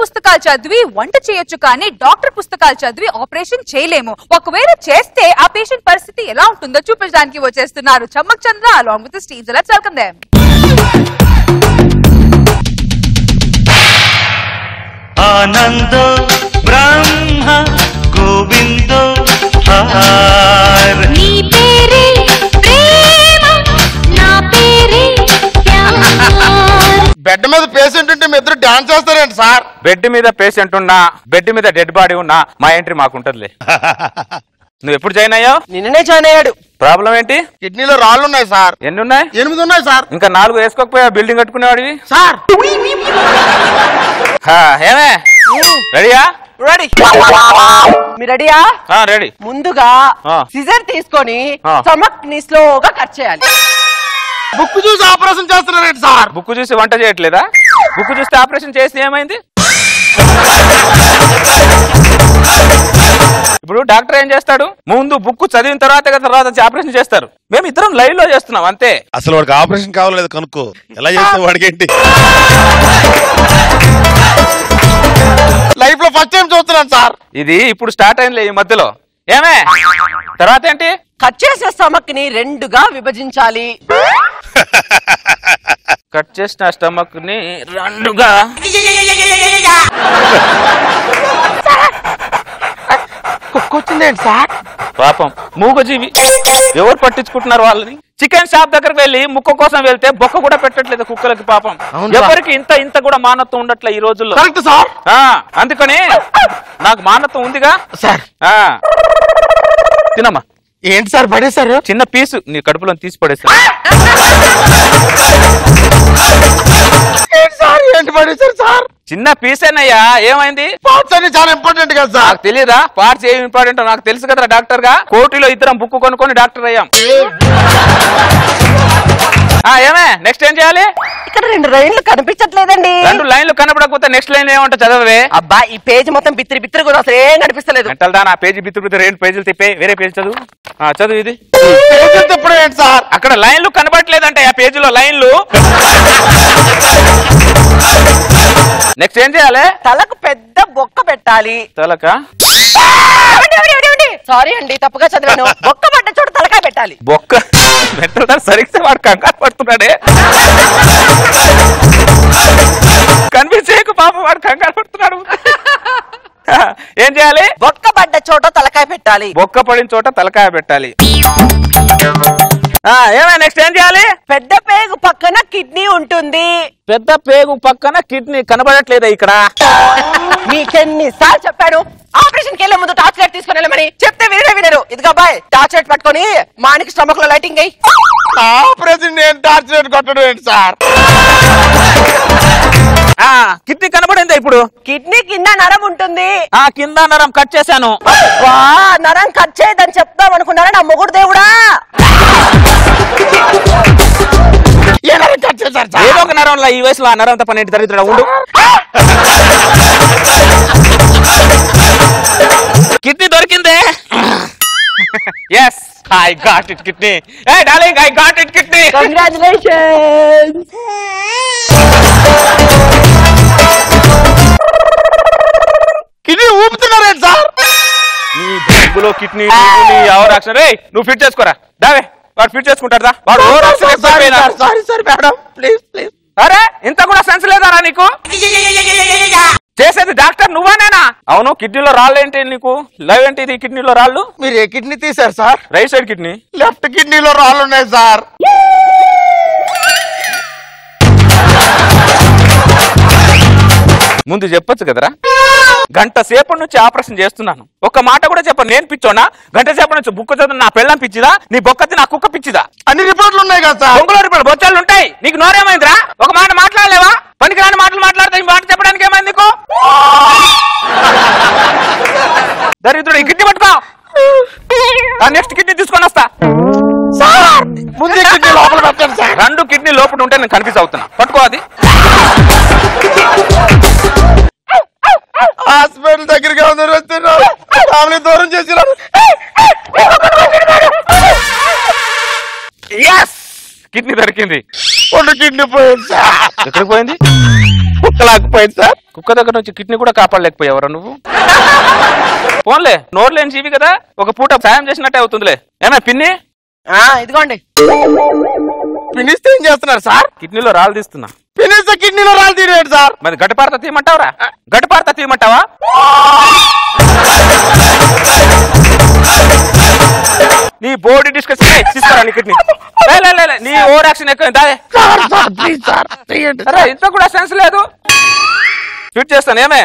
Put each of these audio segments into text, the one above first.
పుస్తకాలు చదివి వంట చేయొచ్చు కానీ డాక్టర్ పుస్తకాలు చదివి ఆపరేషన్ చేయలేము. ఒకవేళ చేస్తే ఆ పేషెంట్ పరిస్థితి ఎలా ఉంటుందో చూపించడానికి వచ్చేస్తున్నారు చమ్మక్ చంద్ర along with the Steve. Let's welcome them. Anando బ్రహ్మ గోవిందో హర నీ పేరే ప్రేమ నా పేరే ప్యార్. బెడ్ మీద పేషెంట్ ఉంటే మీ ఇద్దరు డాన్స్ చేస్తారేంటి సార్? బెడ్ మీద పేషెంట్ ఉన్నా బెడ్ మీద డెడ్ బాడీ ఉన్నా మా ఎంట్రీ మాకుంటదిలే. నువ్వు ఎప్పుడు జాయిన్ అయ్యావు? నిన్ననే జాయిన్ అయ్యాడు. ప్రాబ్లం ఏంటి? కిడ్నీలో రాళ్ళు ఉన్నాయి సార్. ఎన్ని ఉన్నాయి? 8 ఉన్నాయి సార్. ఇంకా 4 వేసుకోకపోయా బిల్డింగ్ కట్టుకునేవాడివి సార్. ఏమే రెడీయా? రెడీ. మీరు రెడీయా? రెడీ. ముందుగా సిజర్ తీసుకొని స్టమక్ ని స్లోగా కట్ చేయాలి. బుక్ చూసి ఆపరేషన్ చేస్తున్నారేంటి సార్? బుక్ చూసి వంట చేయట్లేదా? బుక్ చూస్తే ఆపరేషన్ చేస్తే ఏమైంది? ఇప్పుడు డాక్టర్ ఏం చేస్తాడు? ముందు బుక్ చదివిన తర్వాత ఆపరేషన్ చేస్తారు. మేము ఇద్దరం లైవ్ లో చేస్తున్నాం అంతే. అసలు వాడికి ఆపరేషన్ కావాలేదు కనుక్కో. ఎలా చేస్తే వాడికి ఏంటి? లైఫ్ లో ఫస్ట్ టైం చూస్తున్నాను సార్. ఇది ఇప్పుడు స్టార్ట్ అయిందిలే ఈ మధ్యలో. ఏమే తర్వాత ఏంటి? కట్ చేసే స్టమక్ ని 2గా విభజించాలి. కట్ చేసిన స్టమక్ ని 2గా. కుక్కొచ్చిందేంటి సార్? పాపం మూగజీవి ఎవరు పట్టించుకుంటున్నారు వాళ్ళని? చికెన్ షాప్ దగ్గరకు వెళ్ళి ముక్క కోసం వెళ్తే బొక్క కూడా పెట్టట్లేదు కుక్కలకి. పాపం ఎవరికి ఇంత కూడా మానత్వం ఉండట్లే ఈ రోజుల్లో. Correct sir. అందుకని నాకు మానత్వం ఉందిగా సార్. తినమ్మా. ఏంటి సార్ పడేశారు? చిన్న పీసు నీ కడుపులో తీసి పడేసా. ఏంటి పడేశారు సార్? చిన్న పీసేనయ్యా. ఏమైంది? పార్ట్స్ అన్ని చాలా ఇంపార్టెంట్ కదా సార్. నాకు తెలియదా పార్ట్స్ ఏమి ఇంపార్టెంట్? నాకు తెలుసు కదా డాక్టర్ గా. కోటిలో ఇద్దరం బుక్ కొనుక్కొని డాక్టర్ అయ్యాం. ఏమే నెక్స్ట్ ఏం చేయాలి? ఇక్కడ 2 లైన్లు కనిపించట్లేదండి. 2 లైన్లు కనపడకపోతే నెక్స్ట్ లైన్ ఏమంటా చదవవే. అబ్బా ఈ పేజ్ మొత్తం బిత్తిరి కూడా అసలు ఏం కనిపిస్తలేదు. మెంటల్దా నా పేజీ బిత్తురు 2 పేజీలు తిప్పే వేరే పేజీ చదువు. చదువు ఇది. తిప్పడం ఏంటి సార్? అక్కడ లైన్లు కనబడట్లేదంటే ఆ పేజీలో లైన్లు. నెక్స్ట్ ఏం చేయాలి? తలకు పెద్ద బొక్క పెట్టాలి. తలక? సారీ అండి తప్పుగా చదివాను. బొక్క పడ్డ చోట తలకాయ పెట్టాలి. బొక్క మెంటల్దా సరిగ్గా వాడు కంగారు పడుతున్నాడే. కనిపించేకు పాపం వాడు కంగారు పడుతున్నాడు. ఏం చేయాలి? బొక్క పడ్డ చోట తలకాయ పెట్టాలి. బొక్క పడిన చోట తలకాయ పెట్టాలి. ఏమైనా నెక్స్ట్ ఏం చేయాలి? పెద్ద పేగు పక్కన కిడ్నీ ఉంటుంది. పెద్ద పేగు పక్కన కిడ్నీ కనబడట్లేదా ఇక్కడ? మీకెన్నిసార్లు చెప్పాను ఆపరేషన్ కి వెళ్లే ముందు టార్చ్ లైట్ తీసుకుని వెళ్ళమని. చెప్తే వినరు. ఇదిగా బాయ్ టార్చ్ లైట్ పట్టుకొని మానికి స్టమక్ లో లైటింగ్ అయ్యి. ఆపరేషన్ నేను టార్చ్ లైట్ కొట్టడం ఏంటి సార్? కిడ్నీ కనబడిందా ఇప్పుడు? కిడ్నీ కింద నరం ఉంటుంది. కింద నరం కట్ చేశాను. నరం కట్ చేయదని చెప్తాం అనుకున్నారా నా మొగుడు దేవుడా? ఏదో ఒక నరంలో ఈ వయసులో ఆ నరం తప్ప నేటి దరిద్రుడు ఉండు. కిడ్నీ దొరికిందే. Yes I got it kidney. ఏ darling I got it kidney. Congratulations. Kidney ఊపుతున్నారేంటి సార్? నీ బొగ్గులో కిడ్నీ అవరాక్షన్. రే నువ్వు ఫిట్ చేసుకోరా. దావే వాడు ఫిట్ చేసుకుంటాడా? వాడు sorry sir madam please please. అరే ఇంత కూడా సెన్స్ లేదారా నీకు? చేసేది డాక్టర్ నువ్వానేనా? అవును. కిడ్నీలో రాళ్ళు ఏంటి నీకు? లవ్ ఏంటి ఇది? కిడ్నీలో రాళ్ళు? మీరు ఏ కిడ్నీ తీశారు sir? Right side kidney. Left కిడ్నీలో రాళ్ళు ఉన్నాయి సార్. ముందు చెప్పొచ్చు కదరా. గంట సేపటి నుంచి ఆపరేషన్ చేస్తున్నాను. ఒక్క మాట కూడా చెప్పను. నేను పిచ్చోనా? గంట సేపటి నుంచి బుక్ చదువు నా పెళ్ళం పిచ్చిదా? నీ బొక్కతి నా కుక్క పిచ్చిదా? అన్ని రిపోర్ట్లు ఉన్నాయి కదా సార్. బొంగులో రిపోర్ట్ బొచ్చాలు ఉంటాయి. నీకు నోరేమైందిరా? ఒక మాట మాట్లాడలేవా? పనికిరాని మాటలు మాట్లాడతా. ఈ మాట చెప్పడానికి ఏమైంది నీకు? దరిద్రుడు ఈ కిడ్నీ పట్టుకో. నెక్స్ట్ కిడ్నీ తీసుకొని వస్తా. ముందే కిడ్నీ లోపల పెట్టండి సార్. 2 కిడ్నీ లోపల ఉంటే నేను కన్ఫ్యూజ్ అవుతున్నా. పట్టుకో అది. హాస్పిటల్ దగ్గరగా అందరూ వస్తున్నారు. ఫ్యామిలీ దూరం చేసినారు. కిడ్నీ దొరికింది. కిడ్నీ పోయింది సార్. ఎక్కడికి పోయింది? కుక్క లాక్కుపోయింది సార్. కుక్క దగ్గర నుంచి కిడ్నీ కూడా కాపాడలేకపోయావరా నువ్వు? పోన్లే, నోరు లేని జీవి కదా, ఒక పూట సాయం చేసినట్టే అవుతుందిలే. ఏమే పిన్ని? ఇదిగోండి. పినిస్తే ఏం చేస్తున్నారు సార్? కిడ్నీలో రాళ్ళు తీస్తున్నా. పినిస్తే కిడ్నీలో రాళ్ళు తీరేడు సార్. మరి గడ్డపారత తీయమంటావరా? గడ్డపారత తీయమంటావా? నీ బోడీ డిస్కస్ తీసుకురా నీ కిడ్నీ. నీ ఓవర్ యాక్షన్ ఎక్కువ. ఇంత కూడా సెన్స్ లేదు. ఫిట్ చేస్తాను. ఏమే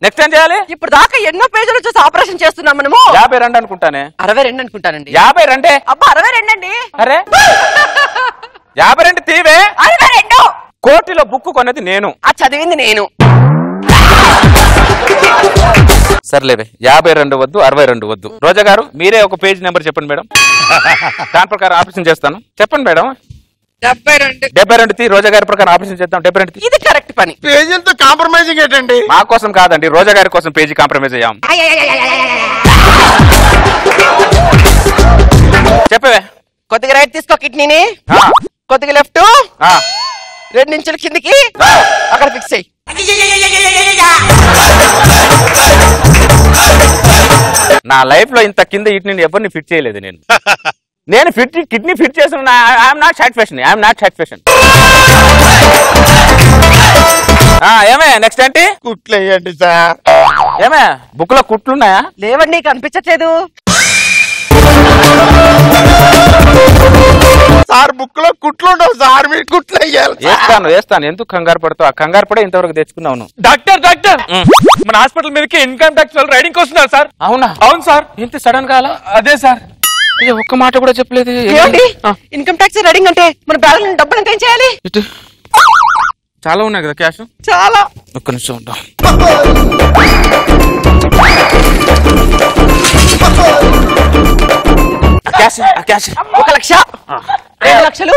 నెక్స్ట్ ఏం చేయాలి? ఇప్పుడు దాకా ఎన్నో పేజీలు చూసి ఆపరేషన్ చేస్తున్నాం మనము. 52 అనుకుంటానే. 62 అనుకుంటానండి. 52? అబ్బా 62 అండి. అరే 52 తీవే. 62 కోటిలో బుక్ కొన్నది నేను, చదివింది నేను. సర్లేవే 52 వద్దు, 62 వద్దు. రోజా గారు మీరే ఒక పేజ్ నెంబర్ చెప్పండి మేడం. దాని ప్రకారం ఆపరేషన్ చేస్తాను. చెప్పండి మేడం. 72 తీ. రోజా గారి ప్రకారం ఆపరేషన్ చేద్దాం. 72. ఇది కరెక్ట్ పని. పేజీలతో కాంప్రమైజింగ్ ఏంటండి? మా కోసం కాదండి, రోజా గారి కోసం పేజీ కాంప్రమైజ్ అయ్యాం. చెప్పవే. కొద్దిగా రైట్ తీసుకో కిడ్నీని, కొద్దిగా లెఫ్ట్, 2 ఇంచుల కిందికి అక్కడ ఫిక్స్ అయ్యి. నా లైఫ్ లో ఇంత కింద ఇటు ఎవరిని ఫిట్ చేయలేదు నేను. నేను కిడ్నీ ఫిట్ చేసిన ఐఎమ్ నాట్ సాటిస్ఫాక్షన్. ఏమే నెక్స్ట్ ఏంటి? కుట్లు వేయండి సార్. ఏమే బుక్ లో కుట్లున్నాయా? లేవండి, కనిపించట్లేదు సార్. బుక్ లో కుట్లు ఉండవు సార్, మీరు కుట్లు వేయాలి. వేస్తాను. ఎందుకు కంగారు పడతావు? ఆ కంగారు పడే ఇంతవరకు తెచ్చుకున్నావు. డాక్టర్ మన హాస్పిటల్ మీదకి ఇన్కమ్ ట్యాక్స్ వాళ్ళు రైడింగ్ వస్తున్నారు సార్. అవునా? అవును సార్. ఇంత సడన్ గా? అదే సార్. ఒక్క మాట కూడా చెప్పలేదు. ఇన్కమ్ ట్యాక్స్ రైడింగ్ అంటే మన బ్యాలెన్స్ డబ్బులు ఎంత ఏం చేయాలి? చాలా ఉన్నాయి కదా క్యాష్. చాలా. ఒక్క నిమిషం ఉంటాం. క్యాష్ 1 లక్ష, 2 లక్షలు.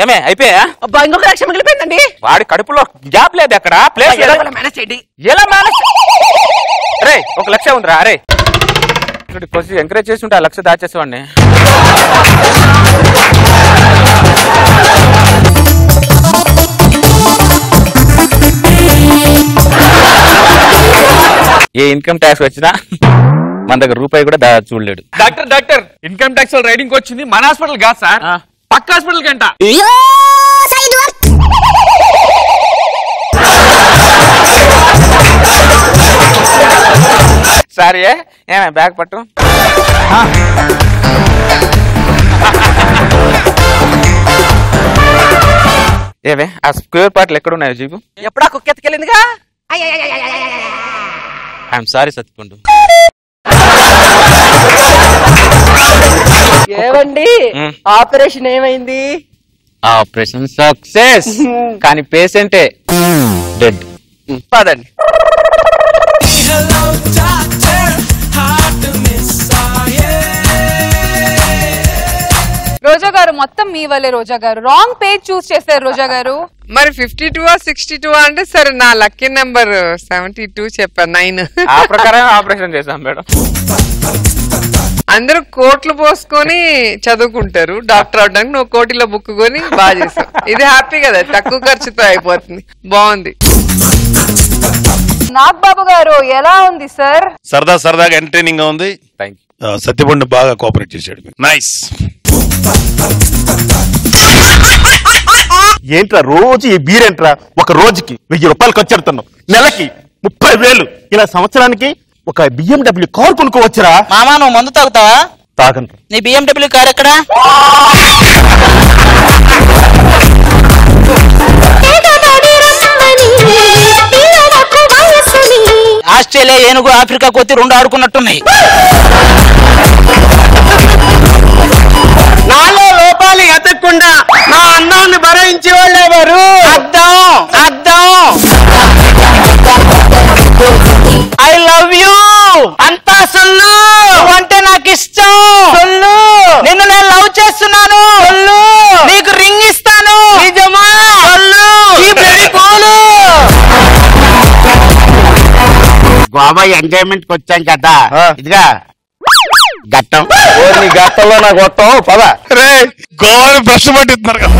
ఏమే అయిపోయా? అబ్బా ఇంకొక 1 లక్ష మిగిలిపోయిందండి. వాడి కడుపులో గ్యాప్ లేదు అక్కడ, ప్లేస్ మేనేజ్ చేయండి. ఎలా మేనేజ్? అరే 1 లక్ష ఉందిరా. అరే కొంచెం ఎంకరేజ్ చేసి ఉంటే 1 లక్ష దాచేసేవాడిని. ఏ ఇన్కమ్ ట్యాక్స్ వచ్చినా మన దగ్గర రూపాయి కూడా చూడలేడు. డాక్టర్ ఇన్కమ్ ట్యాక్స్ వాళ్ళు రైడింగ్ వచ్చింది మన హాస్పిటల్ కాదు సార్, పక్క హాస్పిటల్ కంట. సారీ ఏమే బ్యాగ్ పట్టు. ఏమే ఆ స్క్వేర్ పార్ట్లు ఎక్కడ ఉన్నాయో జీబు? ఎప్పుడా కుక్క ఎత్తుకెళ్ళిందిగా. I'm sorry సత్తుకుండు. ఏమండి ఆపరేషన్ ఏమైంది? ఆపరేషన్ సక్సెస్, కానీ పేషెంటే డెడ్. పదండి. రోజా గారు మొత్తం మీ వల్లే. రోజా గారు రాంగ్ పేజ్ చూస్ చేశారు. రోజా గారు మరి 52 62 అంటే సరే, నా లక్కీ నెంబర్ 72 చెప్పాను. 9 ఆ ప్రకారం ఆపరేషన్ చేశాం మేడం. అందరూ కోట్లు పోసుకొని చదువుకుంటారు, డాక్టర్ అవడానికి నువ్వు కోటిలో బుక్ కొని బాగా చేసావు. ఇది హ్యాపీ కదా, తక్కువ ఖర్చుతో అయిపోతుంది. బాగుంది. నాగబాబు గారు ఎలా ఉంది సార్? సరదాగా ఎంటర్టైనింగ్ గా ఉంది. సత్యపండు బాగా కోఆపరేట్ చేశాడు. నైస్. ఏంట్రా రోజు ఈ బీరేంట్రా? ఒక రోజుకి 1000 రూపాయలు ఖర్చు పెడుతున్నావు, నెలకి 30,000. ఇలా సంవత్సరానికి ఒక BMW కార్ కొనుక్కోవచ్చురా. మామా నువ్వు మందు తాగుతావా? తాగండి. నీ BMW కార్ ఎక్కడా? ఆస్ట్రేలియా ఏనుగు ఆఫ్రికా కొత్తి 2 ఆడుకున్నట్టున్నాయి. నాలో లోపాలు ఎతకుండా నా అన్నాన్ని భరించే వాళ్ళు ఎవరు? అద్దం. I love you. అంతా సొల్లు. అంటే నాకు ఇష్టం. సొల్లు. నిన్ను నేను లవ్ చేస్తున్నాను. సొల్లు. నీకు రింగ్ ఇస్తాను. నిజమా? సొల్లు. ఈ పెళ్లి కోలు. గోవా ఎంజాయ్మెంట్ కి వచ్చాం కదా, ఇదిగా గట్టం. గట్టంలో నాకు గొట్టం పద. రే గోవాని బ్రష్ పట్టిస్తున్నారు కదా.